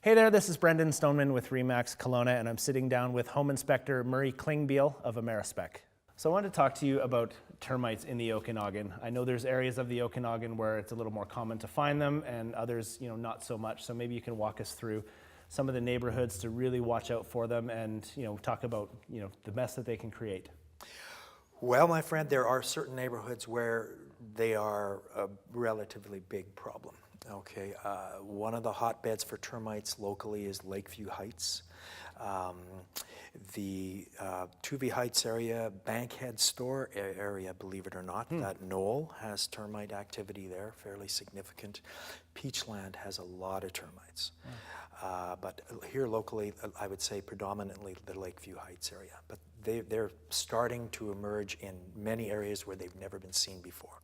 Hey there, this is Brendan Stoneman with Remax Kelowna, and I'm sitting down with Home Inspector Murray Klingbeil of Amerispec. So I wanted to talk to you about termites in the Okanagan. I know there's areas of the Okanagan where it's a little more common to find them, and others, not so much. So maybe you can walk us through some of the neighborhoods to really watch out for them, and talk about the mess that they can create. Well, my friend, there are certain neighborhoods where they are a relatively big problem. Okay, one of the hotbeds for termites locally is Lakeview Heights. The Toovey Heights area, Bankhead store area, believe it or not, that knoll has termite activity there, fairly significant. Peachland has a lot of termites. But here locally, I would say predominantly the Lakeview Heights area. But they're starting to emerge in many areas where they've never been seen before.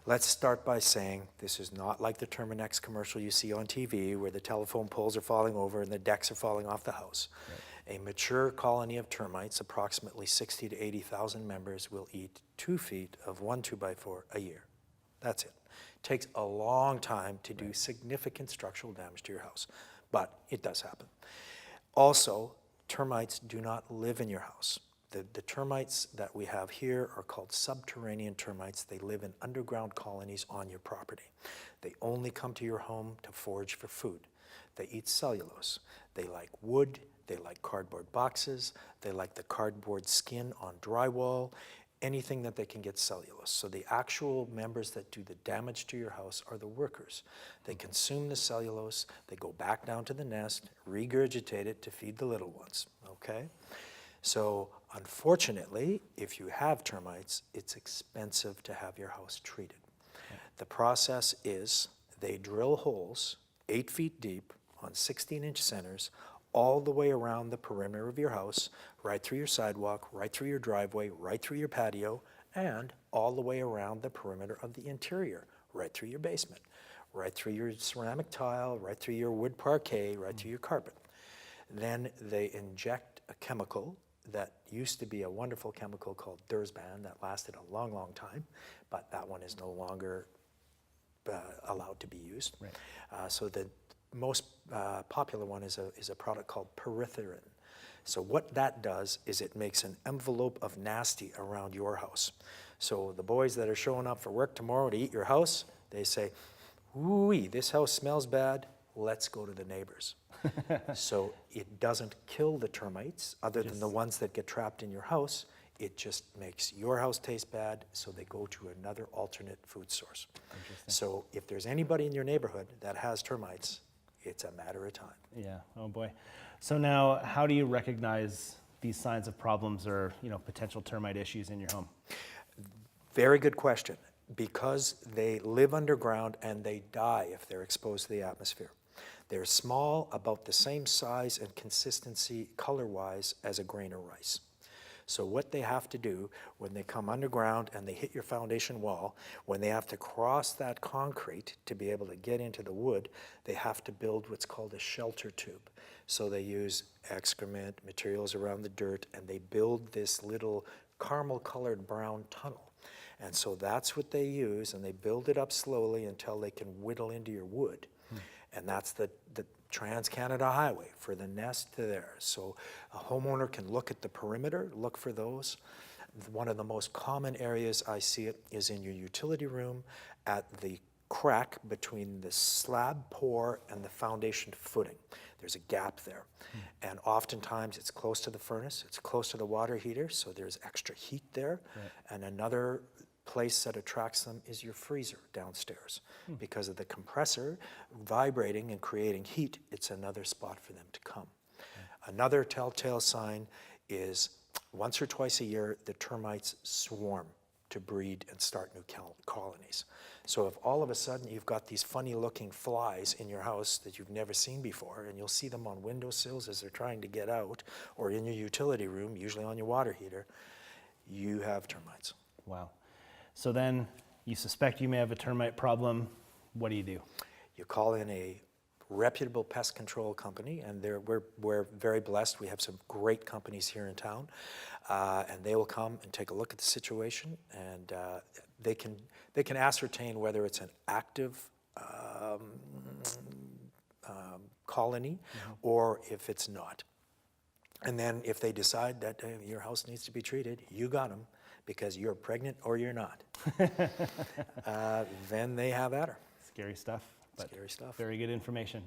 Let's start by saying this is not like the Terminex commercial you see on TV where the telephone poles are falling over and the decks are falling off the house. Right. A mature colony of termites, approximately 60 to 80,000 members, will eat 2 feet of 1 2x4 a year. That's it. Takes a long time to do significant structural damage to your house, but it does happen. Also, termites do not live in your house. The termites that we have here are called subterranean termites. They live in underground colonies on your property. They only come to your home to forage for food. They eat cellulose. They like wood. They like cardboard boxes. They like the cardboard skin on drywall, anything that they can get cellulose. So the actual members that do the damage to your house are the workers. They consume the cellulose. They go back down to the nest, regurgitate it to feed the little ones, okay? So unfortunately, if you have termites, it's expensive to have your house treated. Okay. The process is they drill holes 8 feet deep on 16-inch centers all the way around the perimeter of your house, right through your sidewalk, right through your driveway, right through your patio, and all the way around the perimeter of the interior, right through your basement, right through your ceramic tile, right through your wood parquet, right through your carpet. Then they inject a chemical that used to be a wonderful chemical called Dursban that lasted a long, long time, but that one is no longer allowed to be used. Right. So the most popular one is a product called Permethrin. So what that does is it makes an envelope of nasty around your house. So the boys that are showing up for work tomorrow to eat your house, they say, "Ooh, this house smells bad. Let's go to the neighbors." So it doesn't kill the termites other than the ones that get trapped in your house. It just makes your house taste bad, so they go to another alternate food source. So if there's anybody in your neighborhood that has termites, it's a matter of time. Yeah, oh boy. So now, how do you recognize these signs of problems or potential termite issues in your home? Very good question. Because they live underground and they die if they're exposed to the atmosphere. They're small, about the same size and consistency color-wise as a grain of rice. So what they have to do when they come underground and they hit your foundation wall, when they have to cross that concrete to be able to get into the wood, they have to build what's called a shelter tube. So they use excrement, materials around the dirt, and they build this little caramel-colored brown tunnel. And so that's what they use, and they build it up slowly until they can whittle into your wood. And that's the Trans-Canada Highway for the nest to there. So a homeowner can look at the perimeter, look for those. One of the most common areas I see it is in your utility room at the crack between the slab pour and the foundation footing. There's a gap there. And oftentimes it's close to the furnace, it's close to the water heater, so there's extra heat there. Right. And another place that attracts them is your freezer downstairs. Because of the compressor vibrating and creating heat, it's another spot for them to come. Another telltale sign is once or twice a year, the termites swarm to breed and start new colonies. So if all of a sudden you've got these funny looking flies in your house that you've never seen before, and you'll see them on windowsills as they're trying to get out, or in your utility room, usually on your water heater, you have termites. Wow. So then you suspect you may have a termite problem. What do? You call in a reputable pest control company, and we're very blessed. We have some great companies here in town, and they will come and take a look at the situation, and they can ascertain whether it's an active colony or if it's not. And then if they decide that your house needs to be treated, you got them because you're pregnant or you're not. Then they have at her. Scary stuff. But Scary stuff. very good information.